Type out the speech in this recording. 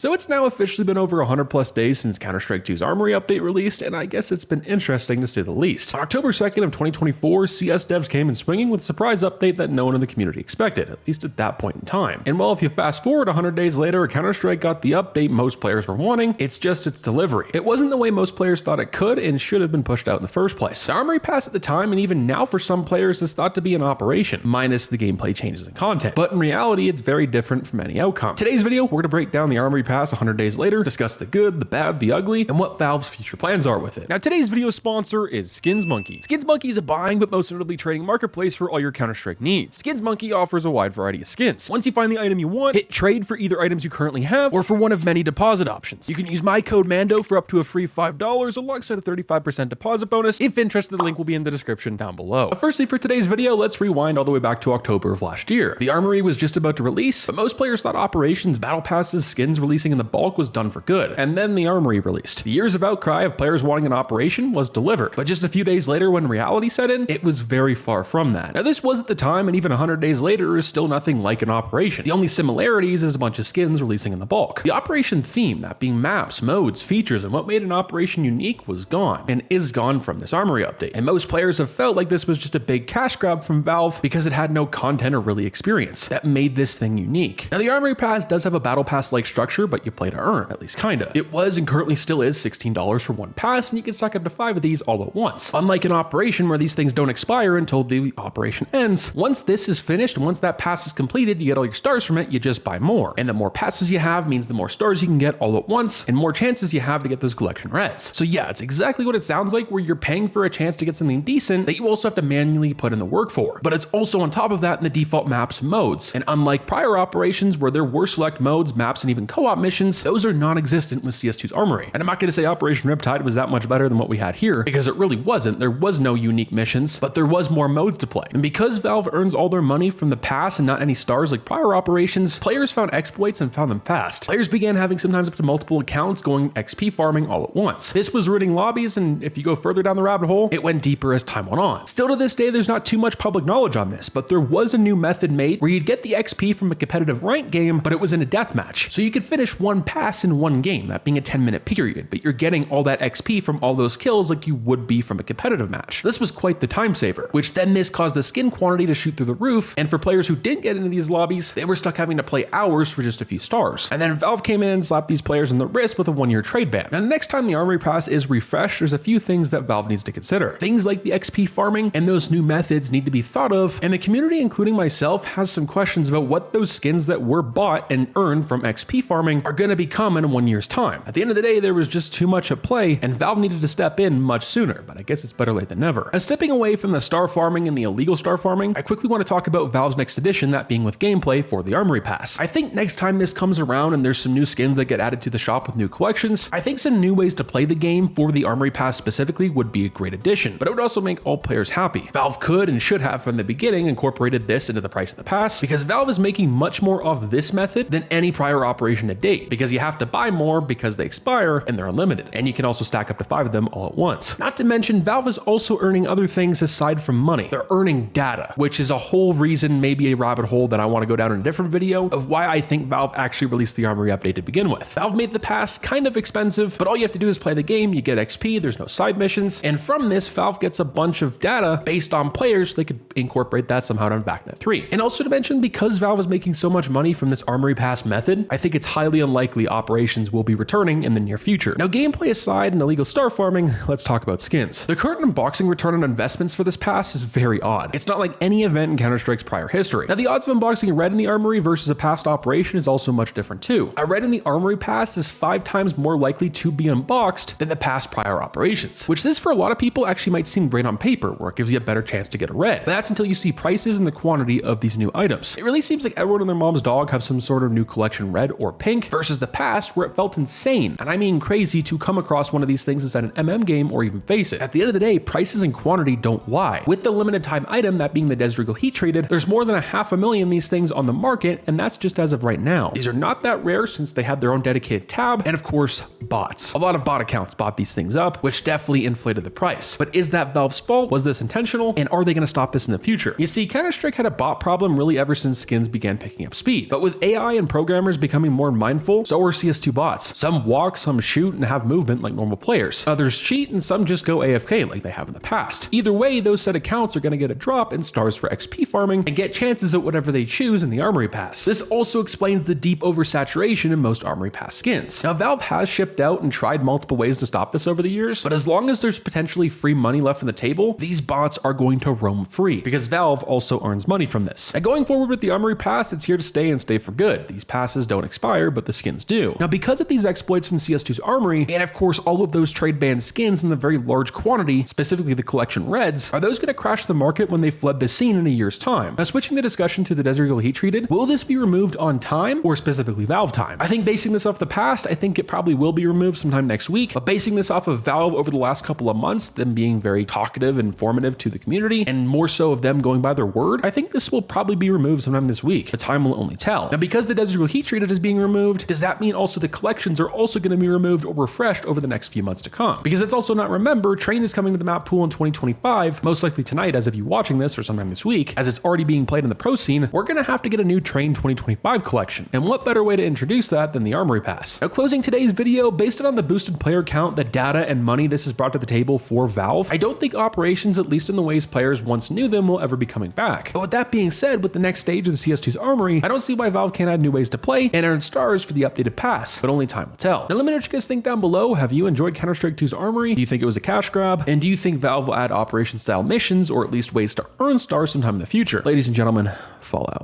So it's now officially been over 100 plus days since Counter-Strike 2's Armory update released, and I guess it's been interesting to say the least. On October 2nd of 2024, CS devs came in swinging with a surprise update that no one in the community expected, at least at that point in time. And well, if you fast forward 100 days later, Counter-Strike got the update most players were wanting, it's just its delivery. It wasn't the way most players thought it could and should have been pushed out in the first place. The Armory Pass at the time, and even now for some players, is thought to be an operation, minus the gameplay changes and content. But in reality, it's very different from any outcome. Today's video, we're going to break down the Armory Pass 100 days later, discuss the good, the bad, the ugly, and what Valve's future plans are with it. Now, today's video sponsor is Skins Monkey. Skins Monkey is a buying but most notably trading marketplace for all your Counter-Strike needs. Skins Monkey offers a wide variety of skins. Once you find the item you want, hit trade for either items you currently have or for one of many deposit options. You can use my code MANDO for up to a free $5 alongside a 35% deposit bonus. If interested, the link will be in the description down below. But firstly, for today's video, let's rewind all the way back to October of last year. The Armory was just about to release, but most players thought operations, battle passes, skins releasing in the bulk was done for good, and then the Armory released. The years of outcry of players wanting an operation was delivered, but just a few days later when reality set in, it was very far from that. Now this was at the time, and even 100 days later is still nothing like an operation. The only similarities is a bunch of skins releasing in the bulk. The operation theme, that being maps, modes, features, and what made an operation unique was gone, and is gone from this Armory update. And most players have felt like this was just a big cash grab from Valve because it had no content or really experience that made this thing unique. Now the Armory Pass does have a battle pass-like structure, but you play to earn, at least kinda. It was and currently still is $16 for one pass, and you can stack up to 5 of these all at once. Unlike an operation where these things don't expire until the operation ends, once this is finished and once that pass is completed, you get all your stars from it, you just buy more. And the more passes you have means the more stars you can get all at once, and more chances you have to get those collection reds. So yeah, it's exactly what it sounds like, where you're paying for a chance to get something decent that you also have to manually put in the work for. But it's also on top of that in the default maps and modes. And unlike prior operations where there were select modes, maps, and even co-op missions, those are non-existent with CS2's Armory. And I'm not going to say Operation Riptide was that much better than what we had here, because it really wasn't. There was no unique missions, but there was more modes to play. And because Valve earns all their money from the pass and not any stars like prior operations, players found exploits and found them fast. Players began having sometimes up to multiple accounts going XP farming all at once. This was ruining lobbies, and if you go further down the rabbit hole, it went deeper as time went on. Still to this day, there's not too much public knowledge on this, but there was a new method made where you'd get the XP from a competitive rank game, but it was in a deathmatch. So you could finish one pass in one game, that being a 10-minute period, but you're getting all that XP from all those kills like you would be from a competitive match. This was quite the time saver, which then this caused the skin quantity to shoot through the roof, and for players who didn't get into these lobbies, they were stuck having to play hours for just a few stars. And then Valve came in and slapped these players in the wrist with a 1-year trade ban. Now the next time the Armory Pass is refreshed, there's a few things that Valve needs to consider. Things like the XP farming and those new methods need to be thought of, and the community, including myself, has some questions about what those skins that were bought and earned from XP farming are going to become in 1 year's time. At the end of the day, there was just too much at play, and Valve needed to step in much sooner, but I guess it's better late than never. Now, stepping away from the star farming and the illegal star farming, I quickly want to talk about Valve's next edition, that being with gameplay for the Armory Pass. I think next time this comes around and there's some new skins that get added to the shop with new collections, I think some new ways to play the game for the Armory Pass specifically would be a great addition, but it would also make all players happy. Valve could and should have from the beginning incorporated this into the price of the pass, because Valve is making much more of this method than any prior operation to date, because you have to buy more because they expire and they're unlimited, and you can also stack up to 5 of them all at once. Not to mention, Valve is also earning other things aside from money. They're earning data, which is a whole reason, maybe a rabbit hole that I want to go down in a different video, of why I think Valve actually released the Armory update to begin with. Valve made the pass kind of expensive, but all you have to do is play the game, you get XP, there's no side missions, and from this, Valve gets a bunch of data based on players, so they could incorporate that somehow on BACnet 3. And also to mention, because Valve is making so much money from this Armory Pass method, I think it's highly unlikely operations will be returning in the near future. Now, gameplay aside and illegal star farming, let's talk about skins. The current unboxing return on investments for this pass is very odd. It's not like any event in Counter-Strike's prior history. Now, the odds of unboxing a red in the Armory versus a past operation is also much different too. A red in the Armory Pass is 5 times more likely to be unboxed than the past prior operations, which this for a lot of people actually might seem great on paper, where it gives you a better chance to get a red. But that's until you see prices and the quantity of these new items. It really seems like everyone and their mom's dog have some sort of new collection red or pink, versus the past where it felt insane, and I mean crazy, to come across one of these things inside an MM game or even face it. At the end of the day, prices and quantity don't lie. With the limited time item, that being the Desregal heat traded, there's more than 500,000 these things on the market, and that's just as of right now. These are not that rare since they have their own dedicated tab, and of course, bots. A lot of bot accounts bought these things up, which definitely inflated the price. But is that Valve's fault? Was this intentional? And are they going to stop this in the future? You see, Counter-Strike had a bot problem really ever since skins began picking up speed. But with AI and programmers becoming more mindful, so are CS2 bots. Some walk, some shoot, and have movement like normal players. Others cheat, and some just go AFK like they have in the past. Either way, those said accounts are going to get a drop in stars for XP farming and get chances at whatever they choose in the Armory Pass. This also explains the deep oversaturation in most Armory Pass skins. Now, Valve has shipped out and tried multiple ways to stop this over the years, but as long as there's potentially free money left on the table, these bots are going to roam free, because Valve also earns money from this. And going forward with the Armory Pass, it's here to stay and stay for good. These passes don't expire, but the skins do. Now, because of these exploits from CS2's Armory, and of course all of those trade banned skins in the very large quantity, specifically the collection reds, are those going to crash the market when they flood the scene in a year's time? Now, switching the discussion to the Desert Eagle Heat Treated, will this be removed on time, or specifically Valve time? I think basing this off the past, I think it probably will be removed sometime next week, but basing this off of Valve over the last couple of months, them being very talkative and informative to the community, and more so of them going by their word, I think this will probably be removed sometime this week, but time will only tell. Now, because the Desert Eagle Heat Treated is being removed, does that mean also the collections are also going to be removed or refreshed over the next few months to come? Because let's also not remember, Train is coming to the map pool in 2025, most likely tonight as of you watching this or sometime this week, as it's already being played in the pro scene. We're going to have to get a new Train 2025 collection, and what better way to introduce that than the Armory Pass? Now, closing today's video, based on the boosted player count, the data and money this has brought to the table for Valve, I don't think operations, at least in the ways players once knew them, will ever be coming back. But with that being said, with the next stage of the CS2's Armory, I don't see why Valve can't add new ways to play and earn stars for the updated pass, but only time will tell. Now let me know what you guys think down below. Have you enjoyed Counter-Strike 2's Armory? Do you think it was a cash grab? And do you think Valve will add operation style missions, or at least ways to earn stars sometime in the future? Ladies and gentlemen, Fallout.